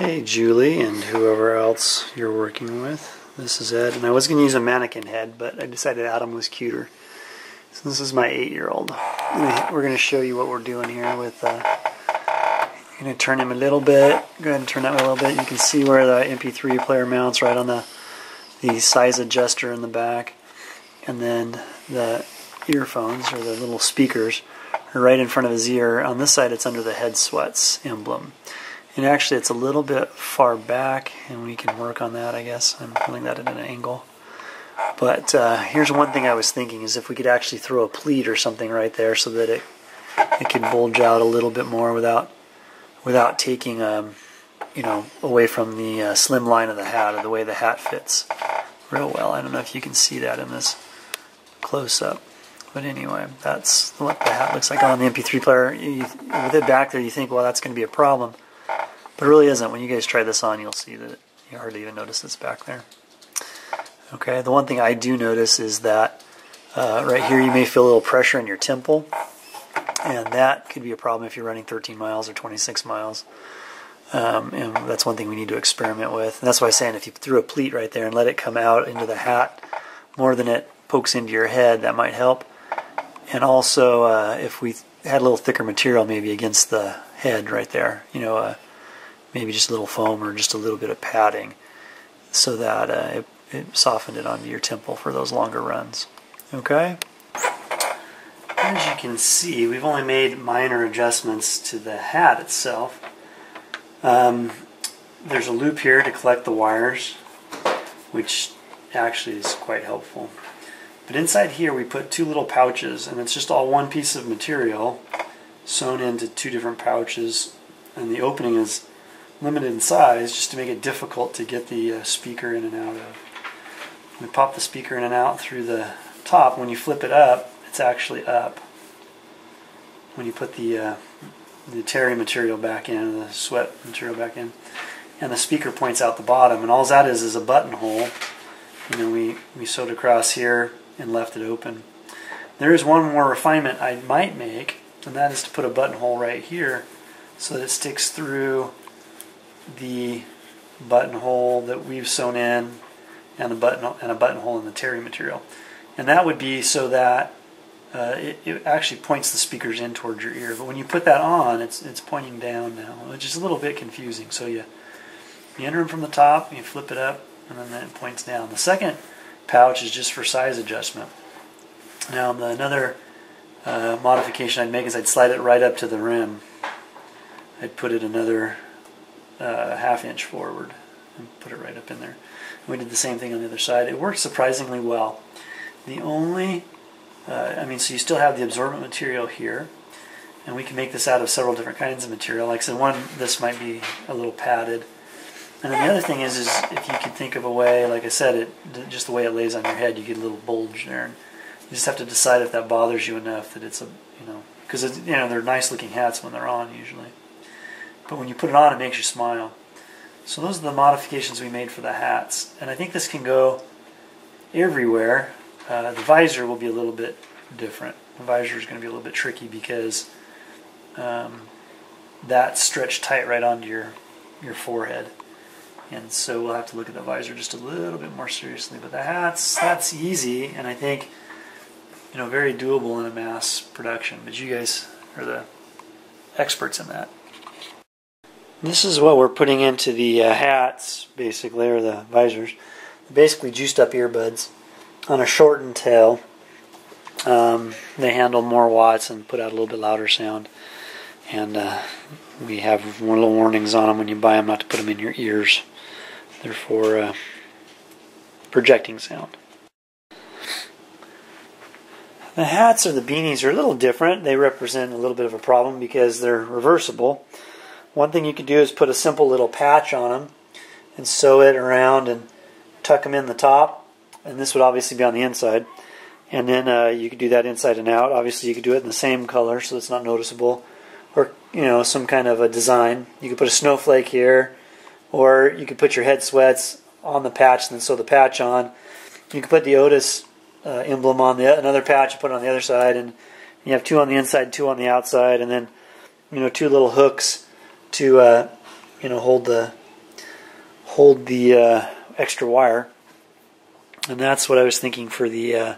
Hey Julie and whoever else you're working with, this is Ed, and I was going to use a mannequin head, but I decided Adam was cuter. So this is my 8-year-old. We're going to show you what we're doing here with, I'm going to turn him a little bit, go ahead and turn that way a little bit. You can see where the MP3 player mounts right on the size adjuster in the back, and then the earphones, or the little speakers, are right in front of his ear. On this side it's under the headsweats emblem. And actually it's a little bit far back, and we can work on that, I guess. I'm pulling that at an angle. But here's one thing I was thinking, is if we could actually throw a pleat or something right there so that it can bulge out a little bit more without taking away from the slim line of the hat, or the way the hat fits real well. I don't know if you can see that in this close-up. But anyway, that's what the hat looks like on the MP3 player. With it back there, you think, well, that's going to be a problem. But it really isn't. When you guys try this on, you'll see that you hardly even notice it's back there. Okay, the one thing I do notice is that right here you may feel a little pressure in your temple, and that could be a problem if you're running 13 miles or 26 miles. And that's one thing we need to experiment with. And that's why I'm saying if you threw a pleat right there and let it come out into the hat more than it pokes into your head, that might help. And also if we had a little thicker material maybe against the head right there, maybe just a little foam or just a little bit of padding, so that it softened it onto your temple for those longer runs. Okay? As you can see, we've only made minor adjustments to the hat itself. There's a loop here to collect the wires, which actually is quite helpful. But inside here we put 2 little pouches, and it's just all one piece of material sewn into 2 different pouches, and the opening is limited in size just to make it difficult to get the speaker in and out of. We pop the speaker in and out through the top. When you flip it up, it's actually up. When you put the terry material back in, the sweat material back in, and the speaker points out the bottom, and all that is a buttonhole. We sewed across here and left it open. There is one more refinement I might make, and that is to put a buttonhole right here so that it sticks through the buttonhole that we've sewn in, and a buttonhole in the terry material. And that would be so that it actually points the speakers in towards your ear. But when you put that on, it's pointing down now, which is a little bit confusing. So you enter them from the top, you flip it up, and then it points down. The second pouch is just for size adjustment. Now another modification I'd make is I'd slide it right up to the rim. I'd put it another ½ inch forward and put it right up in there. We did the same thing on the other side. It worked surprisingly well. The only, so you still have the absorbent material here, and we can make this out of several different kinds of material. Like I said, this might be a little padded. And then the other thing is if you could think of a way, like I said, just the way it lays on your head, you get a little bulge there. And you just have to decide if that bothers you enough that it's because they're nice looking hats when they're on usually. But when you put it on, it makes you smile. So those are the modifications we made for the hats. And I think this can go everywhere. The visor will be a little bit different. The visor is going to be a little bit tricky because that's stretched tight right onto your forehead. And so we'll have to look at the visor just a little bit more seriously. But the hats, that's easy, and I think very doable in a mass production. But you guys are the experts in that. This is what we're putting into the hats, basically, or the visors. Basically juiced up earbuds on a shortened tail. They handle more watts and put out a little bit louder sound. And we have little warnings on them when you buy them not to put them in your ears. They're for projecting sound. The hats or the beanies are a little different. They represent a little bit of a problem because they're reversible. One thing you could do is put a simple little patch on them and sew it around and tuck them in the top. And this would obviously be on the inside. And then you could do that inside and out. Obviously you could do it in the same color so it's not noticeable. Or some kind of a design. You could put a snowflake here, or you could put your head sweats on the patch and then sew the patch on. You could put the o-tus emblem on another patch and put it on the other side, and you have 2 on the inside, 2 on the outside, and then 2 little hooks to hold the hold the extra wire. And that's what I was thinking for the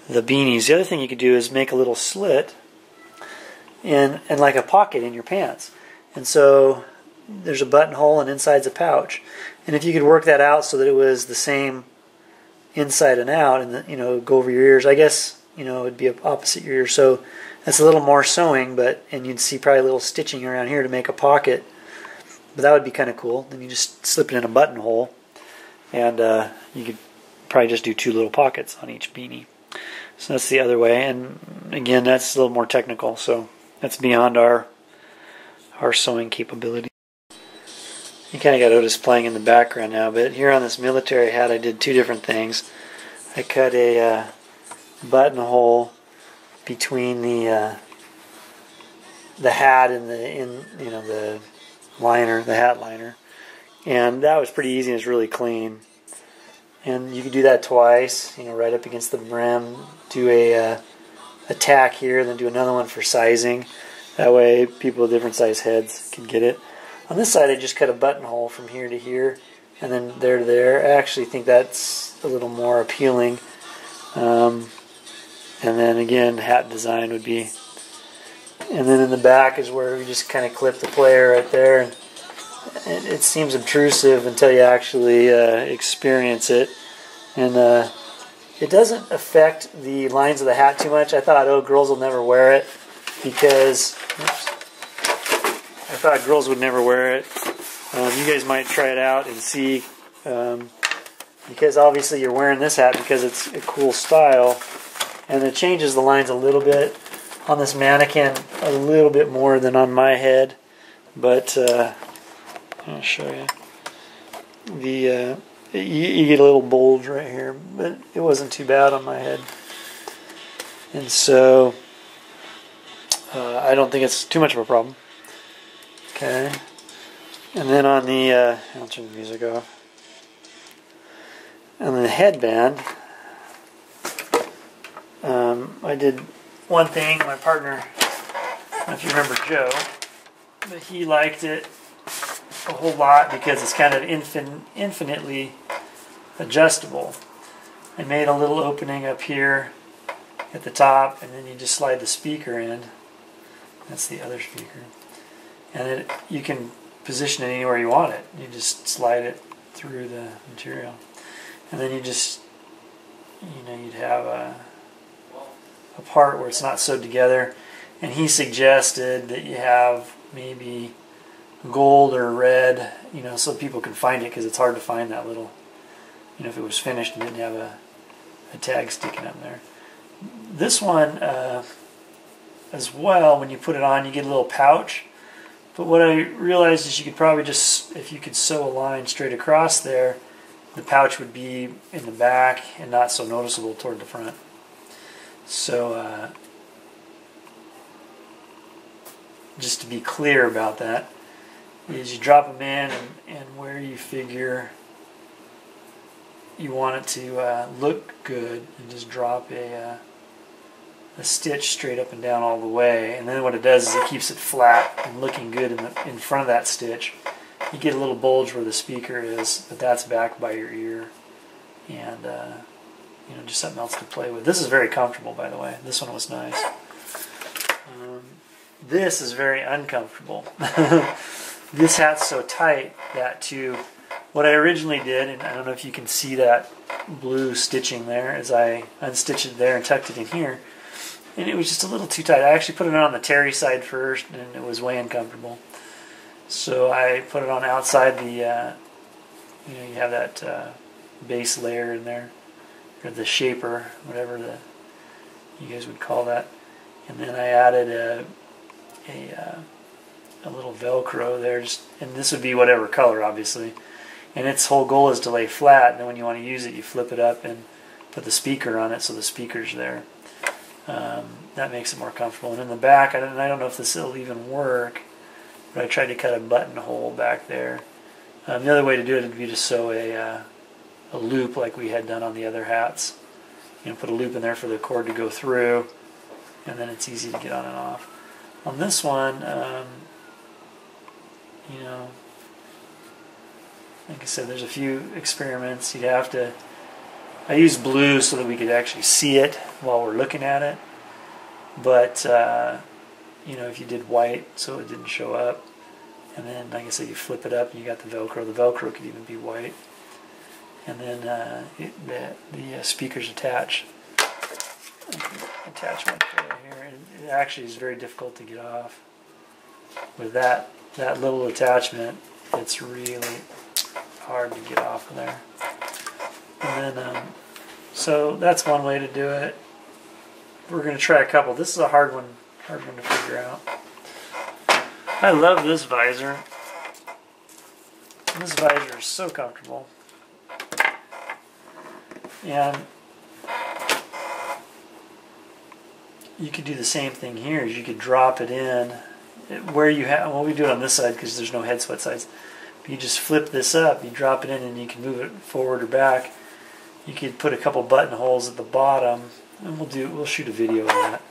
beanies. The other thing you could do is make a little slit and like a pocket in your pants. And so there's a buttonhole and inside's a pouch. And if you could work that out so that it was the same inside and out, and go over your ears, I guess it'd be opposite your ear. So that's a little more sewing, and you'd see probably a little stitching around here to make a pocket. But that would be kind of cool. Then you just slip it in a buttonhole, and you could probably just do 2 little pockets on each beanie. So that's the other way. And again, that's a little more technical, so that's beyond our sewing capability. You kind of got o-tus playing in the background now, but here on this military hat I did 2 different things. I cut a buttonhole between the hat and the liner, the hat liner, and that was pretty easy and it's really clean. And you could do that twice, right up against the brim. Do a tack here, then do another one for sizing. That way people with different size heads can get it. On this side I just cut a buttonhole from here to here, and then there to there. I actually think that's a little more appealing. And then again, hat design would be. And then in the back is where we just kind of clip the player right there. And it seems obtrusive until you actually experience it. And it doesn't affect the lines of the hat too much. I thought, girls will never wear it because I thought girls would never wear it. You guys might try it out and see, because obviously you're wearing this hat because it's a cool style, and it changes the lines a little bit on this mannequin, a little bit more than on my head. But I'll show you. You get a little bulge right here, but it wasn't too bad on my head. And so I don't think it's too much of a problem. Okay. And then on the, I'll turn the music off. And the headband, I did one thing. My partner, I don't know if you remember Joe, but he liked it a whole lot because it's kind of infinitely adjustable. I made a little opening up here at the top, and then you just slide the speaker in. That's the other speaker. And you can position it anywhere you want it. You just slide it through the material. And then you just, you'd have a part where it's not sewed together. And he suggested that you have maybe gold or red, so people can find it, because it's hard to find that little, if it was finished and didn't have a tag sticking up there. This one, as well, when you put it on, you get a little pouch. But what I realized is you could probably just, if you could sew a line straight across there, the pouch would be in the back and not so noticeable toward the front. So just to be clear about that, is you drop them in, and where you figure you want it to look good, and just drop a stitch straight up and down all the way. And then what it does is it keeps it flat and looking good in front of that stitch. You get a little bulge where the speaker is, but that's back by your ear, and just something else to play with. This is very comfortable, by the way. This one was nice. This is very uncomfortable. This hat's so tight that what I originally did, and I don't know if you can see that blue stitching there, as I unstitched it there and tucked it in here, and it was just a little too tight. I actually put it on the terry side first, and it was way uncomfortable. So I put it on outside the, you have that base layer in there, or the shaper, whatever you guys would call that. And then I added a little Velcro there, and this would be whatever color, obviously. And its whole goal is to lay flat, and then when you want to use it, you flip it up and put the speaker on it, so the speaker's there. That makes it more comfortable. And in the back, I don't know if this will even work, but I tried to cut a buttonhole back there. The other way to do it would be to sew a loop like we had done on the other hats. Put a loop in there for the cord to go through, and then it's easy to get on and off. On this one, Like I said, there's a few experiments. You'd have to. I used blue so that we could actually see it while we're looking at it. But you know, if you did white so it didn't show up, and then like I said, you flip it up and you got the Velcro. The Velcro could even be white, and then the speakers attach. Attachment here. It actually is very difficult to get off. With that little attachment, it's really hard to get off of there. And then, so that's one way to do it. We're going to try a couple. This is a hard one to figure out. I love this visor. This visor is so comfortable. And you could do the same thing here. Is you could drop it in where you have. Well, we do it on this side because there's no head sweat sides. But you just flip this up. You drop it in, and you can move it forward or back. You could put a couple buttonholes at the bottom, and we'll shoot a video of that.